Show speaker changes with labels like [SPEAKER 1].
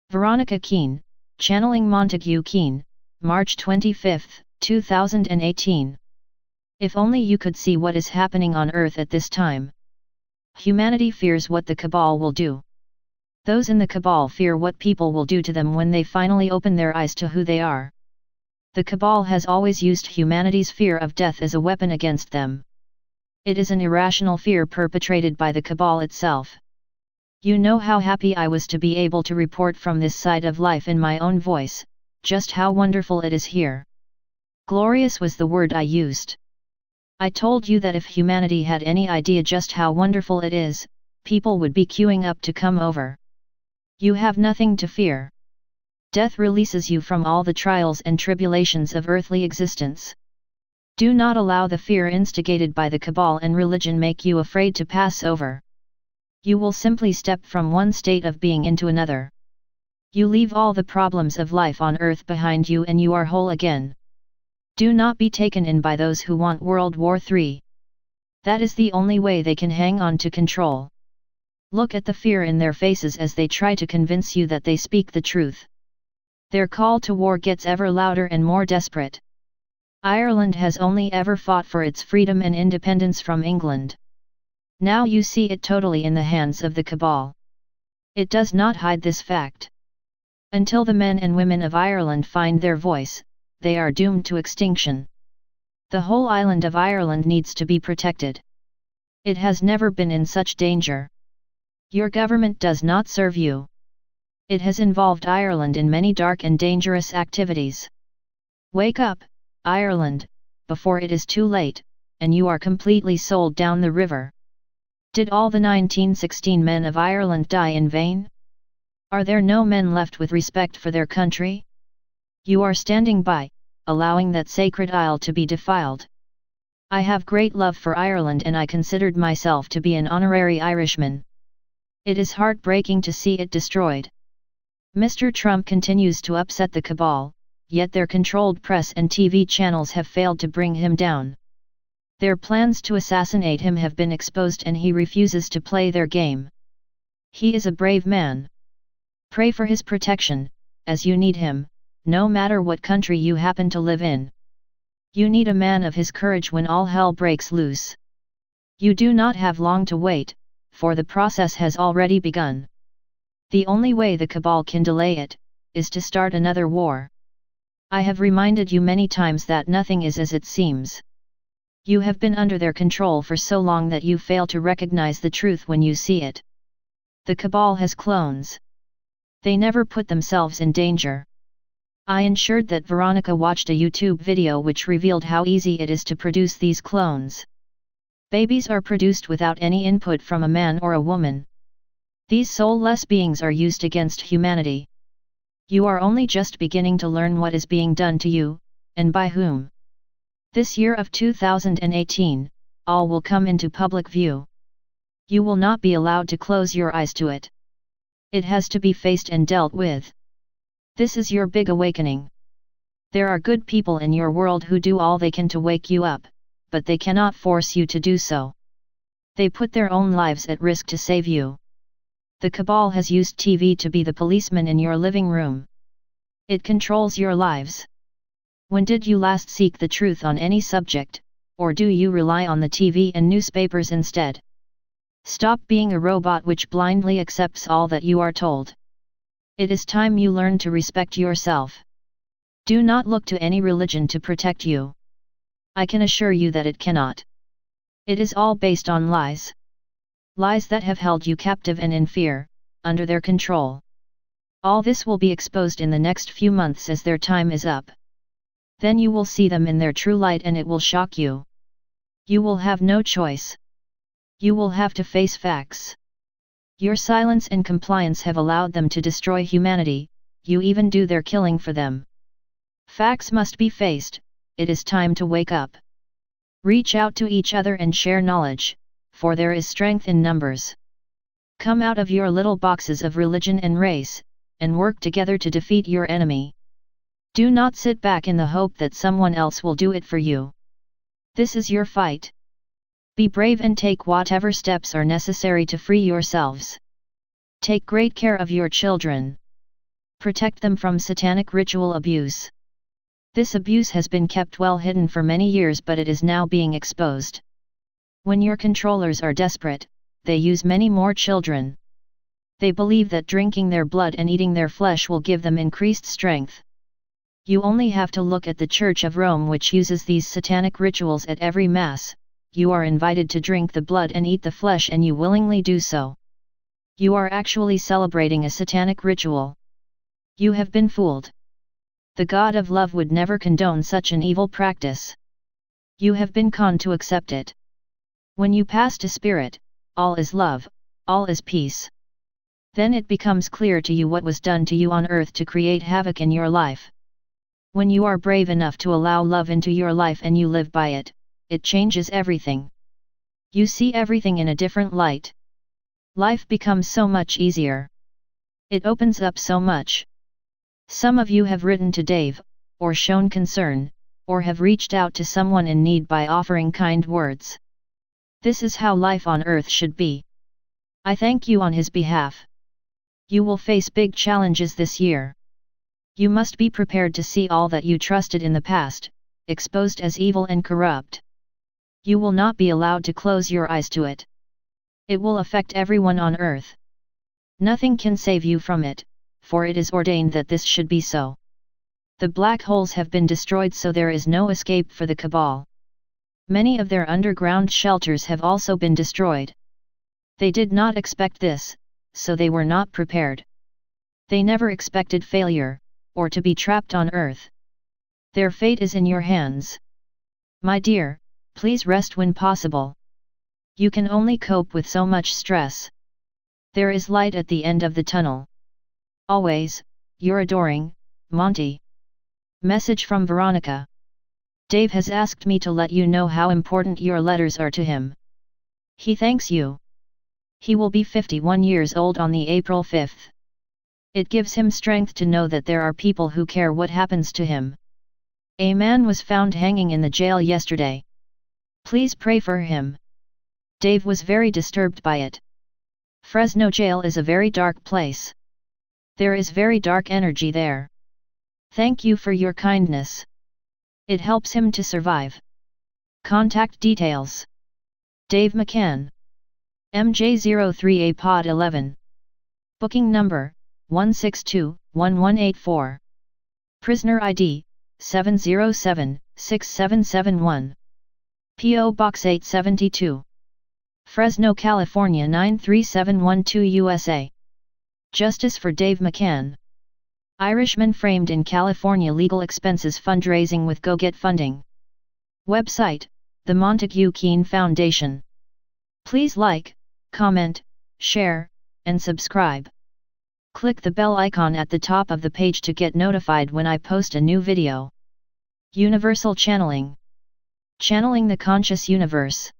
[SPEAKER 1] Veronica Keene, channeling Montague Keene, March 25, 2018. If only you could see what is happening on Earth at this time. Humanity fears what the cabal will do. Those in the cabal fear what people will do to them when they finally open their eyes to who they are. The cabal has always used humanity's fear of death as a weapon against them. It is an irrational fear perpetrated by the cabal itself. You know how happy I was to be able to report from this side of life in my own voice, just how wonderful it is here. Glorious was the word I used. I told you that if humanity had any idea just how wonderful it is, people would be queuing up to come over. You have nothing to fear. Death releases you from all the trials and tribulations of earthly existence. Do not allow the fear instigated by the cabal and religion make you afraid to pass over. You will simply step from one state of being into another. You leave all the problems of life on earth behind you and you are whole again. Do not be taken in by those who want World War III. That is the only way they can hang on to control. Look at the fear in their faces as they try to convince you that they speak the truth. Their call to war gets ever louder and more desperate. Ireland has only ever fought for its freedom and independence from England. Now you see it totally in the hands of the cabal. It does not hide this fact. Until the men and women of Ireland find their voice, they are doomed to extinction. The whole island of Ireland needs to be protected. It has never been in such danger. Your government does not serve you. It has involved Ireland in many dark and dangerous activities. Wake up, Ireland, before it is too late, and you are completely sold down the river. Did all the 1916 men of Ireland die in vain? Are there no men left with respect for their country? You are standing by, allowing that sacred isle to be defiled. I have great love for Ireland and I considered myself to be an honorary Irishman. It is heartbreaking to see it destroyed. Mr. Trump continues to upset the cabal, yet their controlled press and TV channels have failed to bring him down. Their plans to assassinate him have been exposed and he refuses to play their game. He is a brave man. Pray for his protection, as you need him, no matter what country you happen to live in. You need a man of his courage when all hell breaks loose. You do not have long to wait, for the process has already begun. The only way the cabal can delay it, is to start another war. I have reminded you many times that nothing is as it seems. You have been under their control for so long that you fail to recognize the truth when you see it. The cabal has clones. They never put themselves in danger. I ensured that Veronica watched a YouTube video which revealed how easy it is to produce these clones. Babies are produced without any input from a man or a woman. These soulless beings are used against humanity. You are only just beginning to learn what is being done to you, and by whom. This year of 2018, all will come into public view. You will not be allowed to close your eyes to it. It has to be faced and dealt with. This is your big awakening. There are good people in your world who do all they can to wake you up, but they cannot force you to do so. They put their own lives at risk to save you. The cabal has used TV to be the policeman in your living room. It controls your lives. When did you last seek the truth on any subject, or do you rely on the TV and newspapers instead? Stop being a robot which blindly accepts all that you are told. It is time you learn to respect yourself. Do not look to any religion to protect you. I can assure you that it cannot. It is all based on lies. Lies that have held you captive and in fear, under their control. All this will be exposed in the next few months as their time is up. Then you will see them in their true light and it will shock you. You will have no choice. You will have to face facts. Your silence and compliance have allowed them to destroy humanity, you even do their killing for them. Facts must be faced, it is time to wake up. Reach out to each other and share knowledge, for there is strength in numbers. Come out of your little boxes of religion and race, and work together to defeat your enemy. Do not sit back in the hope that someone else will do it for you. This is your fight. Be brave and take whatever steps are necessary to free yourselves. Take great care of your children. Protect them from satanic ritual abuse. This abuse has been kept well hidden for many years, but it is now being exposed. When your controllers are desperate, they use many more children. They believe that drinking their blood and eating their flesh will give them increased strength. You only have to look at the Church of Rome, which uses these satanic rituals at every Mass. You are invited to drink the blood and eat the flesh, and you willingly do so. You are actually celebrating a satanic ritual. You have been fooled. The God of love would never condone such an evil practice. You have been conned to accept it. When you pass to spirit, all is love, all is peace. Then it becomes clear to you what was done to you on earth to create havoc in your life. When you are brave enough to allow love into your life and you live by it, it changes everything. You see everything in a different light. Life becomes so much easier. It opens up so much. Some of you have written to Dave, or shown concern, or have reached out to someone in need by offering kind words. This is how life on earth should be. I thank you on his behalf. You will face big challenges this year. You must be prepared to see all that you trusted in the past, exposed as evil and corrupt. You will not be allowed to close your eyes to it. It will affect everyone on earth. Nothing can save you from it, for it is ordained that this should be so. The black holes have been destroyed, so there is no escape for the cabal. Many of their underground shelters have also been destroyed. They did not expect this, so they were not prepared. They never expected failure, or to be trapped on earth. Their fate is in your hands. My dear, please rest when possible. You can only cope with so much stress. There is light at the end of the tunnel. Always, your adoring, Monty. Message from Veronica. Dave has asked me to let you know how important your letters are to him. He thanks you. He will be 51 years old on the April 5th. It gives him strength to know that there are people who care what happens to him. A man was found hanging in the jail yesterday. Please pray for him. Dave was very disturbed by it. Fresno jail is a very dark place. There is very dark energy there. Thank you for your kindness. It helps him to survive. Contact details. Dave McCann. MJ03A Pod 11. Booking number, 162-1184. Prisoner ID, 707-6771. P.O. Box 872. Fresno, California 93712 USA. Justice for Dave McCann. Irishman framed in California, legal expenses fundraising with Go Get Funding. Website, the Montague Keene Foundation. Please like, comment, share, and subscribe. Click the bell icon at the top of the page to get notified when I post a new video. Universal Channeling. Channeling the conscious universe.